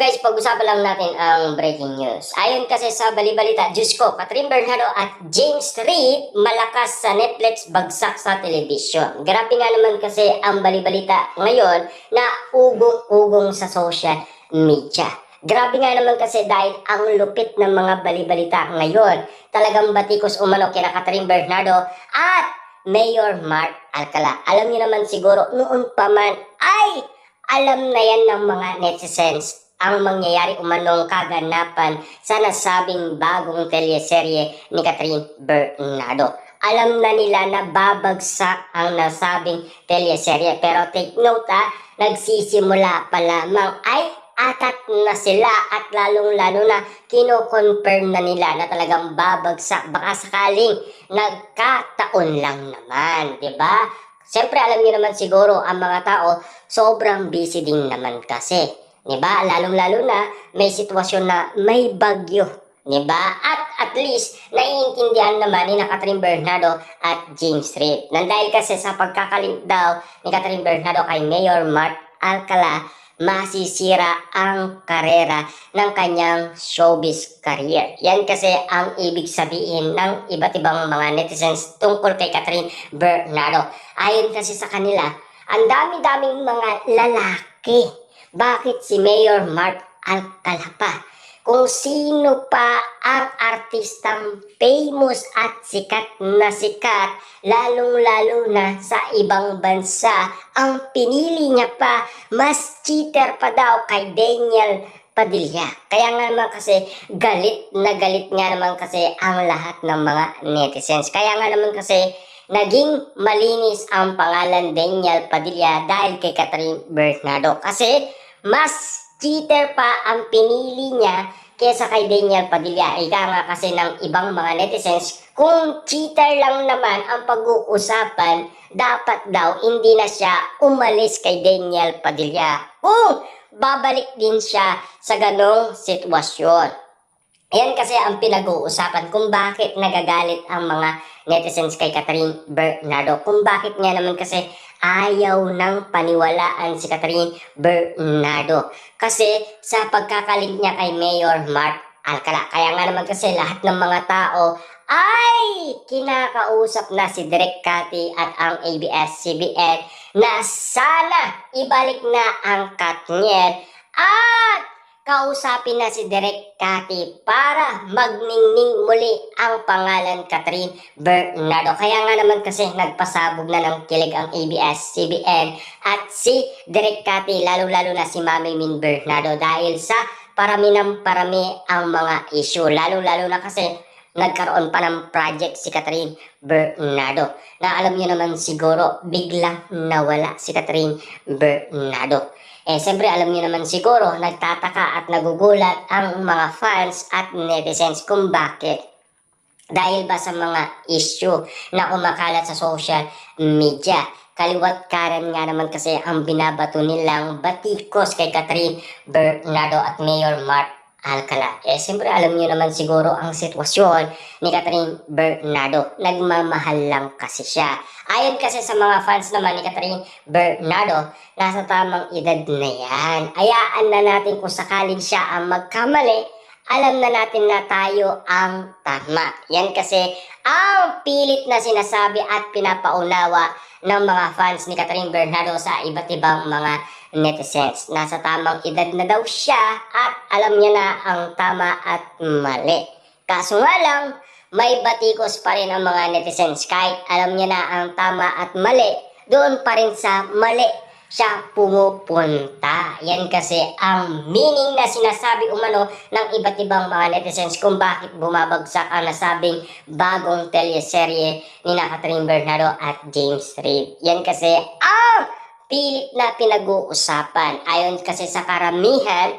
guys, pag-usapan lang natin ang breaking news. Ayon kasi sa balibalita, Diyos ko, Catherine Bernardo at James Reid malakas sa Netflix, bagsak sa television. Grabe nga naman kasi ang balibalita ngayon na ugong-ugong sa social media. Grabe nga naman kasi dahil ang lupit ng mga balibalita ngayon. Talagang batikos umano kina Catherine Bernardo at Mayor Mark Alcala. Alam niyo naman siguro, noon pa man ay alam na yan ng mga netizens ang mangyayari umanong kaganapan sa nasabing bagong teleserye ni Catherine Bernardo. Alam na nila na babagsak ang nasabing teleserye. Pero take note nagsisimula pa lamang ay atat na sila at lalong-lalo na kino-confirm na nila na talagang babagsak. Baka sakaling nagkataon lang naman, di ba? Siyempre, alam niyo naman siguro ang mga tao, sobrang busy din naman kasi. Diba? Lalong-lalo na may sitwasyon na may bagyo. Diba? At least, naiintindihan naman ni Catherine Bernardo at James Reid. Dahil kasi sa pagkakalit daw ni Catherine Bernardo kay Mayor Mark Alcala, masisira ang karera ng kanyang showbiz career. Yan kasi ang ibig sabihin ng iba't ibang mga netizens tungkol kay Catherine Bernardo. Ayon kasi sa kanila, ang dami-daming mga lalaki. Bakit si Mayor Mark Alcala pa? Kung sino pa ang artistang famous at sikat, lalong-lalo na sa ibang bansa, ang pinili niya pa, mas cheater pa daw kay Daniel Padilla. Kaya nga naman kasi galit na galit nga naman kasi ang lahat ng mga netizens. Kaya nga naman kasi naging malinis ang pangalan Daniel Padilla dahil kay Catherine Bernardo. Kasi mas cheater pa ang pinili niya kesa kay Daniel Padilla. Ika nga kasi ng ibang mga netizens, kung cheater lang naman ang pag-uusapan, dapat daw hindi na siya umalis kay Daniel Padilla. Kung babalik din siya sa ganong sitwasyon. Ayan kasi ang pinag-uusapan kung bakit nagagalit ang mga netizens kay Catherine Bernardo. Kung bakit nga naman kasi ayaw nang paniwalaan si Catherine Bernardo. Kasi sa pagkakalit niya kay Mayor Mark Alcala. Kaya nga naman kasi lahat ng mga tao ay kinakausap na si Direk Cathy at ang ABS-CBN na sana ibalik na ang Katniel at kausapin na si Direk Cathy para magningning muli ang pangalan Catherine Bernardo. Kaya nga naman kasi nagpasabog na ng kilig ang ABS-CBN at si Direk Cathy, lalo-lalo na si Mami Min Bernardo dahil sa parami ng parami ang mga issue. Lalo-lalo na kasi nagkaroon pa ng project si Catherine Bernardo na alam niyo naman siguro biglang nawala si Catherine Bernardo. Siyempre alam niyo naman siguro nagtataka at nagugulat ang mga fans at netizens kung bakit. Dahil ba sa mga issue na kumakalat sa social media. Kaliwat kanan nga naman kasi ang binabato nilang batikos kay Catherine Bernardo at Mayor Mark Alcala. Siyempre alam niyo naman siguro ang sitwasyon ni Catherine Bernardo. Nagmamahal lang kasi siya. Ayon kasi sa mga fans naman ni Catherine Bernardo, nasa tamang edad na yan. Hayaan na natin kung sakaling siya ang magkamali, alam na natin na tayo ang tama. Yan kasi ang pilit na sinasabi at pinapaunawa ng mga fans ni Catherine Bernardo sa iba't ibang mga netizens. Nasa tamang edad na daw siya at alam niya na ang tama at mali. Kaso nga lang, may batikos pa rin ang mga netizens. Kahit alam niya na ang tama at mali, doon pa rin sa mali siya pumupunta. Yan kasi ang meaning na sinasabi umano ng iba't ibang mga netizens kung bakit bumabagsak ang nasabing bagong teleserye ni Catherine Bernardo at James Reid. Yan kasi ang pilit na pinag-uusapan. Ayon kasi sa karamihan,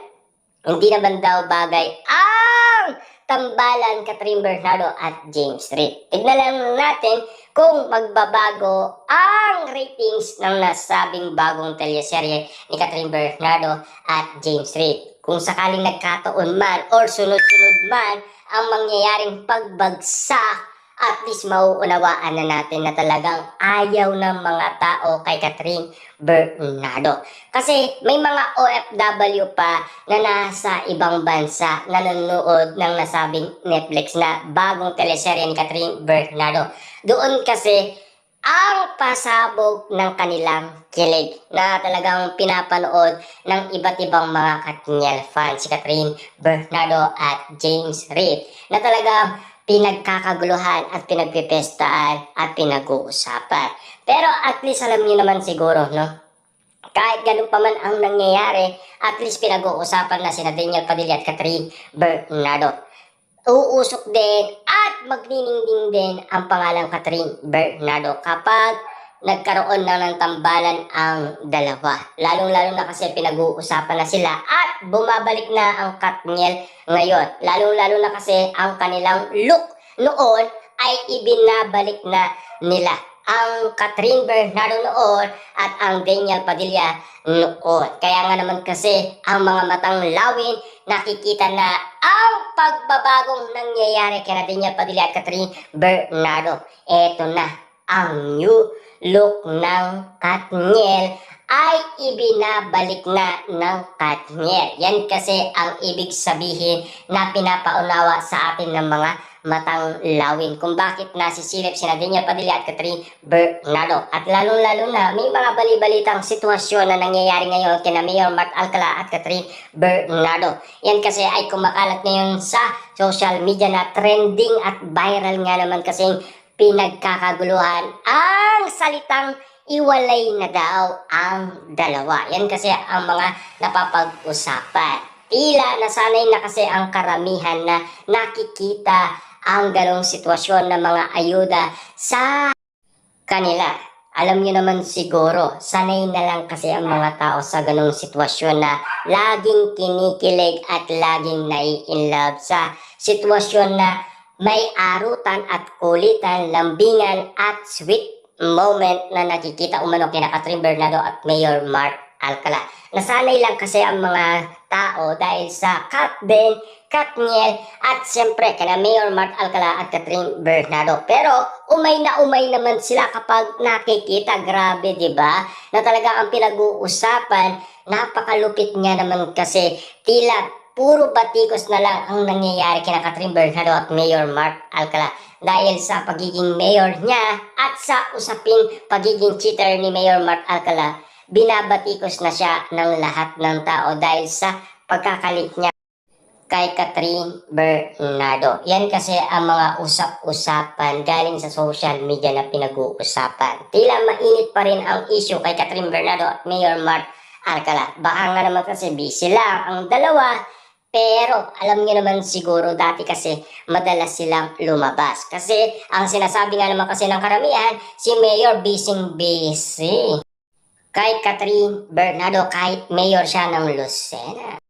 hindi naman daw bagay ang tambalan Catherine Bernardo at James Reid. Tignan lang natin kung magbabago ang ratings ng nasabing bagong teleserye ni Catherine Bernardo at James Reid. Kung sakaling nagkataon man or sunod-sunod man ang mangyayaring pagbagsak at least mauunawaan na natin na talagang ayaw ng mga tao kay Catherine Bernardo. Kasi may mga OFW pa na nasa ibang bansa na nanonood ng nasabing Netflix na bagong teleserye ni Catherine Bernardo. Doon kasi ang pasabog ng kanilang kilig na talagang pinapanood ng iba't ibang mga Katniel fans, si Catherine Bernardo at James Reid, na talagang pinagkakaguluhan at pinagpipestaan at pinag-uusapan. Pero at least alam niyo naman siguro, no? Kahit ganun pa man ang nangyayari, at least pinag-uusapan na sina Daniel Padilla at Catherine Bernardo. Uusok din at magniningding din ang pangalang Catherine Bernardo kapag nagkaroon na ng tambalan ang dalawa. Lalong-lalo na kasi pinag-uusapan na sila at bumabalik na ang Katniel ngayon. Lalong-lalo na kasi ang kanilang look noon ay ibinabalik na nila. Ang Catherine Bernardo noon at ang Daniel Padilla noon. Kaya nga naman kasi ang mga matang lawin nakikita na ang pagbabagong nangyayari kay Daniel Padilla at Catherine Bernardo. Eto na, ang new look ng Katniel ay ibinabalik na ng Katniel. Yan kasi ang ibig sabihin na pinapaunawa sa atin ng mga matang lawin kung bakit nasisilip sina Daniel Padilla at Catherine Bernardo. At lalong-lalo na may mga bali-balitang sitwasyon na nangyayari ngayon kina Mayor Mark Alcala at Catherine Bernardo. Yan kasi ay kumakalat ngayon sa social media na trending at viral nga naman kasing pinagkakaguluhan ang salitang iwalay na daw ang dalawa. Yan kasi ang mga napapag-usapan. Tila nasanay na kasi ang karamihan na nakikita ang ganong sitwasyon ng mga ayuda sa kanila. Alam niyo naman siguro, sanay na lang kasi ang mga tao sa ganong sitwasyon na laging kinikilig at laging nai-inlove sa sitwasyon na may arutan at kulitan, lambingan at sweet moment na nakikita umano kina Catherine Bernardo at Mayor Mark Alcala. Nasanay lang kasi ang mga tao dahil sa Katniel at siyempre kina Mayor Mark Alcala at Catherine Bernardo. Pero umay naman sila kapag nakikita. Grabe, di ba? Na talaga ang pinag-uusapan, napakalupit nga naman kasi tila puro batikos na lang ang nangyayari kina Catherine Bernardo at Mayor Mark Alcala dahil sa pagiging mayor niya at sa usaping pagiging cheater ni Mayor Mark Alcala. Binabatikos na siya ng lahat ng tao dahil sa pagkakalit niya kay Catherine Bernardo. Yan kasi ang mga usap-usapan galing sa social media na pinag-uusapan. Tila mainit pa rin ang issue kay Catherine Bernardo at Mayor Mark Alcala. Baka nga naman kasi busy lang ang dalawa. Pero alam niyo naman siguro dati kasi madalas silang lumabas. Kasi ang sinasabi nga naman kasi ng karamihan, si Mayor busy kay Catherine Bernardo kahit mayor siya ng Lucena.